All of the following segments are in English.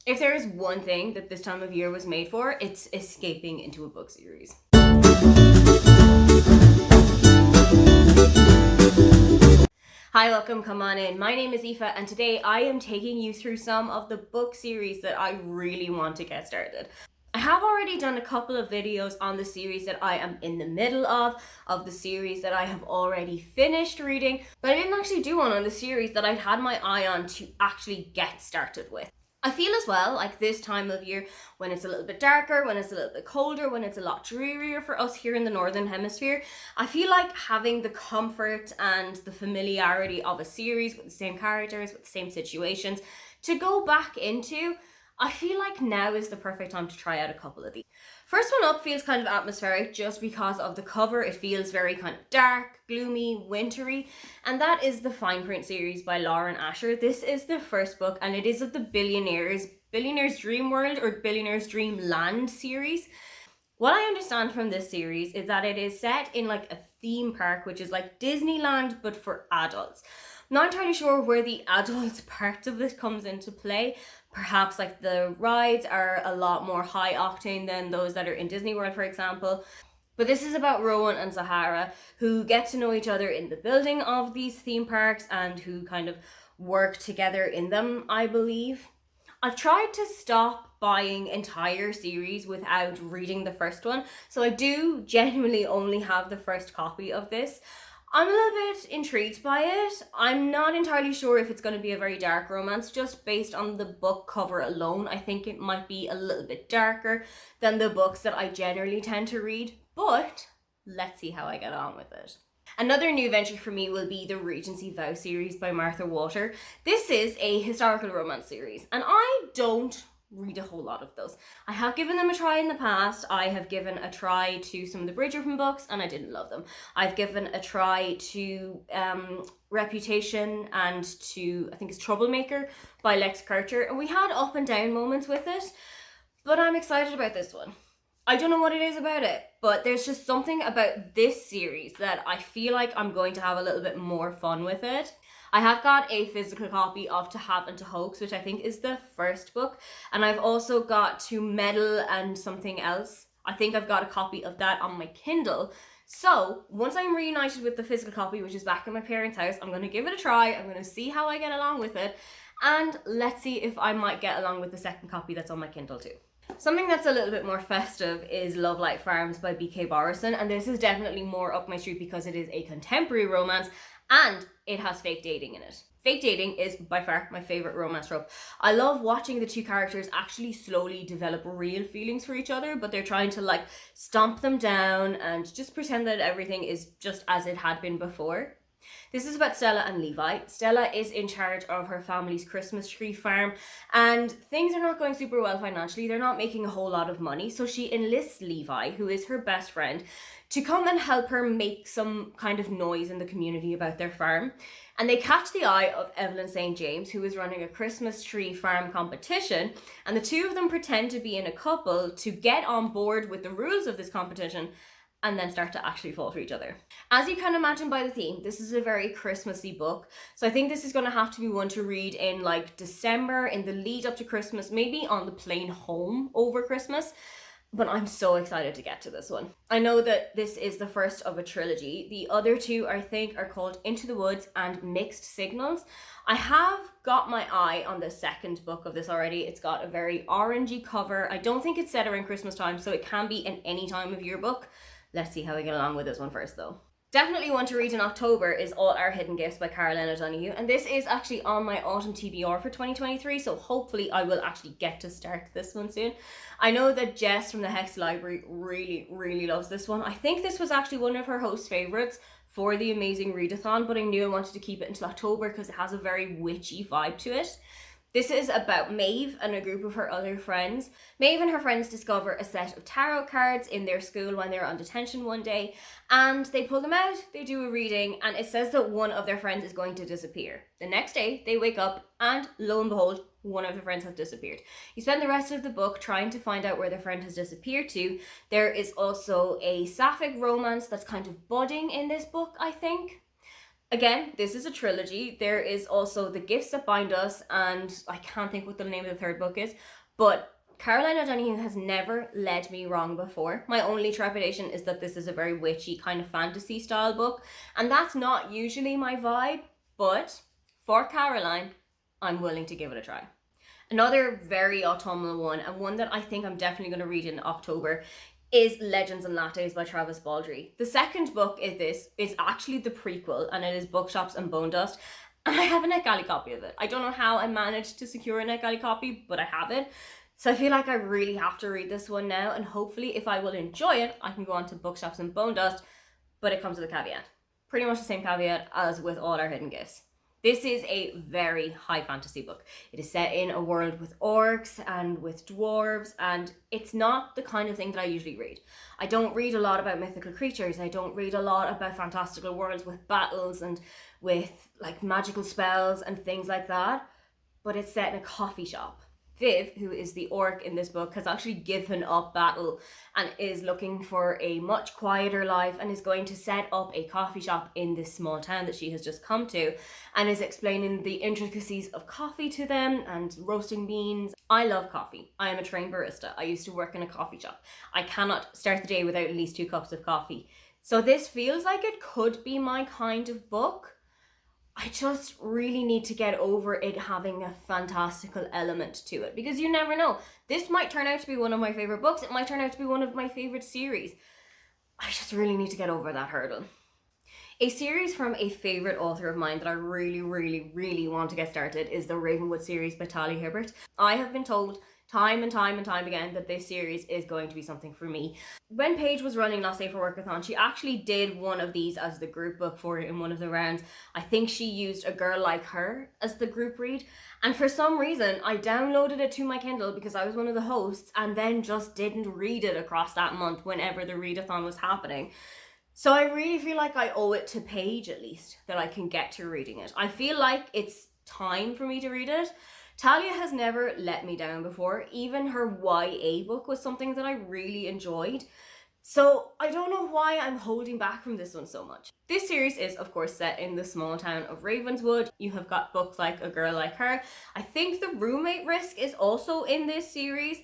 If there is one thing that this time of year was made for, it's escaping into a book series. Hi, welcome, come on in. My name is Aoife, and today I am taking you through some of the book series that I really want to get started. I have already done a couple of videos on the series that I am in the middle of the series that I have already finished reading, but I didn't actually do one on the series that I'd had my eye on to actually get started with. I feel as well like this time of year, when it's a little bit darker, when it's a little bit colder, when it's a lot drearier for us here in the Northern Hemisphere, I feel like having the comfort and the familiarity of a series with the same characters, with the same situations, to go back into, I feel like now is the perfect time to try out a couple of these. First one up feels kind of atmospheric just because of the cover. It feels very kind of dark, gloomy, wintry, and that is the Fine Print series by Lauren Asher. This is the first book, and it is of the Billionaire's Dream World or Billionaire's Dream Land series. What I understand from this series is that it is set in like a theme park, which is like Disneyland, but for adults. I'm not entirely sure where the adult part of it comes into play. Perhaps like the rides are a lot more high octane than those that are in Disney World, for example. But this is about Rowan and Zahara, who get to know each other in the building of these theme parks and who kind of work together in them, I believe. I've tried to stop buying entire series without reading the first one, so I do genuinely only have the first copy of this. I'm a little bit intrigued by it. I'm not entirely sure if it's going to be a very dark romance, just based on the book cover alone. I think it might be a little bit darker than the books that I generally tend to read, but let's see how I get on with it. Another new venture for me will be the Regency Vow series by Martha Water. This is a historical romance series, and I don't read a whole lot of those. I have given them a try in the past. I have given a try to some of the Bridgerton books and I didn't love them. I've given a try to Reputation and to, I think it's Troublemaker by Lex Kircher, and we had up and down moments with it, but I'm excited about this one. I don't know what it is about it, but there's just something about this series that I feel like I'm going to have a little bit more fun with it. I have got a physical copy of To Have and To Hoax, which I think is the first book, and I've also got To Meddle and Something Else. I think I've got a copy of that on my Kindle. So once I'm reunited with the physical copy, which is back in my parents' house, I'm going to give it a try. I'm going to see how I get along with it, and let's see if I might get along with the second copy that's on my Kindle too. Something that's a little bit more festive is Love Light Farms by B.K. Borison, and this is definitely more up my street because it is a contemporary romance and it has fake dating in it. Fake dating is by far my favourite romance trope. I love watching the two characters actually slowly develop real feelings for each other, but they're trying to like stomp them down and just pretend that everything is just as it had been before. This is about Stella and Levi. Stella is in charge of her family's Christmas tree farm, and things are not going super well financially. They're not making a whole lot of money, so she enlists Levi, who is her best friend, to come and help her make some kind of noise in the community about their farm. And they catch the eye of Evelyn St. James, who is running a Christmas tree farm competition, and the two of them pretend to be in a couple to get on board with the rules of this competition and then start to actually fall for each other. As you can imagine by the theme, this is a very Christmassy book. So I think this is going to have to be one to read in like December, in the lead up to Christmas, maybe on the plane home over Christmas. But I'm so excited to get to this one. I know that this is the first of a trilogy. The other two, I think, are called Into the Woods and Mixed Signals. I have got my eye on the second book of this already. It's got a very orangey cover. I don't think it's set around Christmas time, so it can be an any time of year book. Let's see how we get along with this one first though. Definitely one to read in October is All Our Hidden Gifts by Caroline O'Donoghue, and this is actually on my autumn TBR for 2023, so hopefully I will actually get to start this one soon. I know that Jess from the Hex Library really loves this one. I think this was actually one of her host favourites for the Amazing Readathon, but I knew I wanted to keep it until October because it has a very witchy vibe to it. This is about Maeve and a group of her other friends. Maeve and her friends discover a set of tarot cards in their school when they're on detention one day, and they pull them out, they do a reading, and it says that one of their friends is going to disappear. The next day, they wake up, and lo and behold, one of their friends has disappeared. You spend the rest of the book trying to find out where their friend has disappeared to. There is also a sapphic romance that's kind of budding in this book, I think. Again, this is a trilogy. There is also The Gifts That Bind Us, and I can't think what the name of the third book is, but Caroline O'Donoghue has never led me wrong before. My only trepidation is that this is a very witchy kind of fantasy style book, and that's not usually my vibe, but for Caroline, I'm willing to give it a try. Another very autumnal one, and one that I think I'm definitely going to read in October, is Legends and Lattes by Travis Baldree. The second book is actually the prequel, and it is Bookshops and Bone Dust. And I have a NetGalley copy of it. I don't know how I managed to secure a NetGalley copy, but I have it. So I feel like I really have to read this one now, and hopefully if I will enjoy it, I can go on to Bookshops and Bone Dust, but it comes with a caveat. Pretty much the same caveat as with all our hidden gifts. This is a very high fantasy book. It is set in a world with orcs and with dwarves, and it's not the kind of thing that I usually read. I don't read a lot about mythical creatures. I don't read a lot about fantastical worlds with battles and with like magical spells and things like that, but it's set in a coffee shop. Viv, who is the orc in this book, has actually given up battle and is looking for a much quieter life and is going to set up a coffee shop in this small town that she has just come to, and is explaining the intricacies of coffee to them and roasting beans. I love coffee. I am a trained barista. I used to work in a coffee shop. I cannot start the day without at least 2 cups of coffee. So this feels like it could be my kind of book. I just really need to get over it having a fantastical element to it, because you never know. This might turn out to be one of my favorite books. It might turn out to be one of my favorite series. I just really need to get over that hurdle. A series from a favorite author of mine that I really, really, really want to get started is the Ravenwood series by Talia Hibbert. I have been told time and time and time again that this series is going to be something for me. When Paige was running Not Safe for Workathon, she actually did one of these as the group book for it in one of the rounds. I think she used A Girl Like Her as the group read, and for some reason I downloaded it to my Kindle because I was one of the hosts, and then just didn't read it across that month whenever the readathon was happening. So I really feel like I owe it to Paige, at least, that I can get to reading it. I feel like it's time for me to read it. Talia has never let me down before. Even her YA book was something that I really enjoyed. So I don't know why I'm holding back from this one so much. This series is, of course, set in the small town of Ravenswood. You have got books like A Girl Like Her. I think The Roommate Risk is also in this series.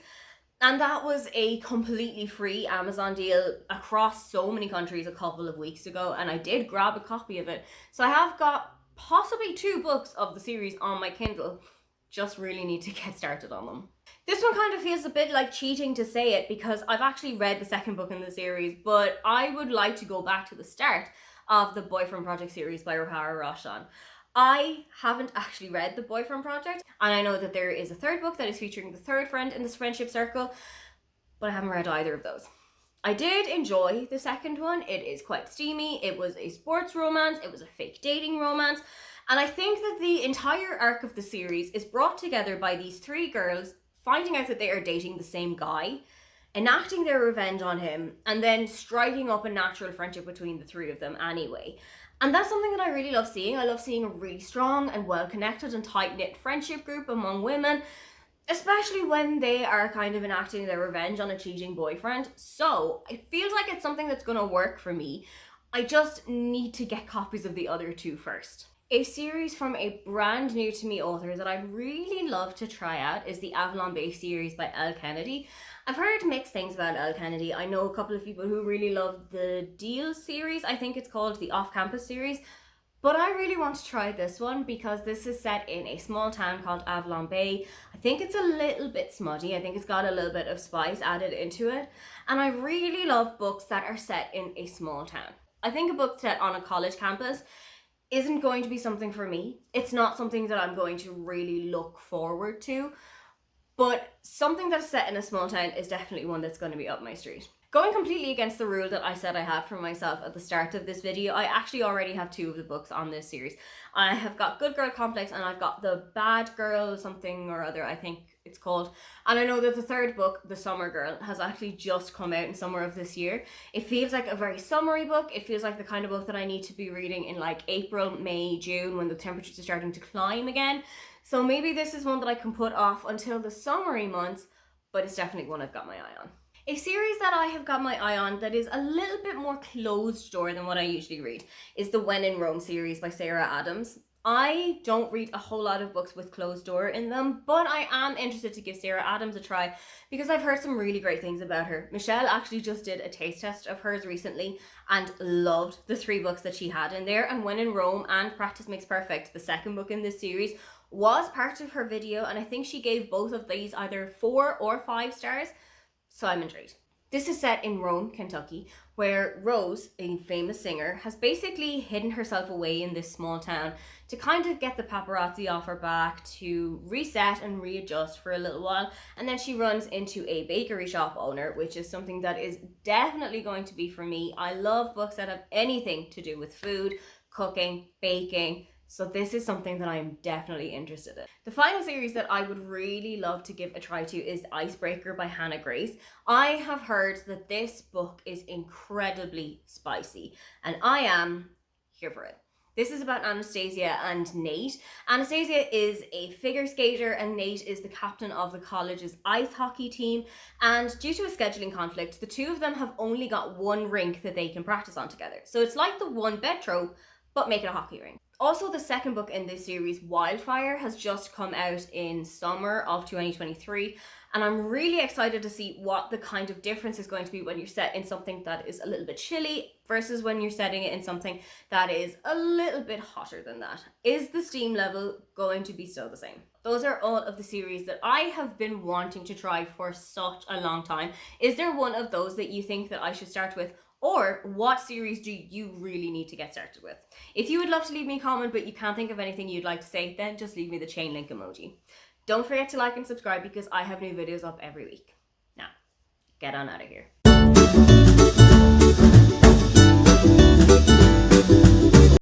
And that was a completely free Amazon deal across so many countries a couple of weeks ago. And I did grab a copy of it. So I have got possibly 2 books of the series on my Kindle. Just really need to get started on them. This one kind of feels a bit like cheating to say it, because I've actually read the second book in the series, but I would like to go back to the start of the Boyfriend Project series by Rohara Roshan. I haven't actually read the Boyfriend Project, and I know that there is a third book that is featuring the third friend in this friendship circle, but I haven't read either of those. I did enjoy the second one. It is quite steamy. It was a sports romance. It was a fake dating romance. And I think that the entire arc of the series is brought together by these 3 girls finding out that they are dating the same guy, enacting their revenge on him, and then striking up a natural friendship between the 3 of them anyway. And that's something that I really love seeing. I love seeing a really strong and well-connected and tight-knit friendship group among women, especially when they are kind of enacting their revenge on a cheating boyfriend. So it feels like it's something that's going to work for me. I just need to get copies of the other 2 first. A series from a brand new to me author that I'd really love to try out is the Avalon Bay series by Elle Kennedy. I've heard mixed things about Elle Kennedy. I know a couple of people who really love the Deal series. I think it's called the Off Campus series. But I really want to try this one because this is set in a small town called Avalon Bay. I think it's a little bit smutty. I think it's got a little bit of spice added into it. And I really love books that are set in a small town. I think a book set on a college campus isn't going to be something for me. It's not something that I'm going to really look forward to, but something that's set in a small town is definitely one that's going to be up my street. Going completely against the rule that I said I had for myself at the start of this video, I actually already have 2 of the books on this series. I have got Good Girl Complex and I've got The Bad Girl something or other, I think it's called. And I know that the third book, The Summer Girl, has actually just come out in summer of this year. It feels like a very summery book. It feels like the kind of book that I need to be reading in like April, May, June, when the temperatures are starting to climb again. So maybe this is one that I can put off until the summery months, but it's definitely one I've got my eye on. A series that I have got my eye on that is a little bit more closed door than what I usually read is the When in Rome series by Sarah Adams. I don't read a whole lot of books with closed door in them, but I am interested to give Sarah Adams a try because I've heard some really great things about her. Michelle actually just did a taste test of hers recently and loved the 3 books that she had in there, and When in Rome and Practice Makes Perfect, the second book in this series, was part of her video, and I think she gave both of these either 4 or 5 stars, so I'm intrigued. This is set in Rome, Kentucky, where Rose, a famous singer, has basically hidden herself away in this small town to kind of get the paparazzi off her back, to reset and readjust for a little while, and then she runs into a bakery shop owner, which is something that is definitely going to be for me. I love books that have anything to do with food, cooking, baking, so this is something that I'm definitely interested in. The final series that I would really love to give a try to is Icebreaker by Hannah Grace. I have heard that this book is incredibly spicy, and I am here for it. This is about Anastasia and Nate. Anastasia is a figure skater and Nate is the captain of the college's ice hockey team. And due to a scheduling conflict, the two of them have only got one rink that they can practice on together. So it's like the one bed throw, but make it a hockey rink. Also, the second book in this series, Wildfire, has just come out in summer of 2023, and I'm really excited to see what the kind of difference is going to be when you're set in something that is a little bit chilly versus when you're setting it in something that is a little bit hotter than that. Is the steam level going to be still the same? Those are all of the series that I have been wanting to try for such a long time. Is there one of those that you think that I should start with? Or what series do you really need to get started with? If you would love to leave me a comment but you can't think of anything you'd like to say, then just leave me the chain link emoji. Don't forget to like and subscribe because I have new videos up every week. Now, get on out of here.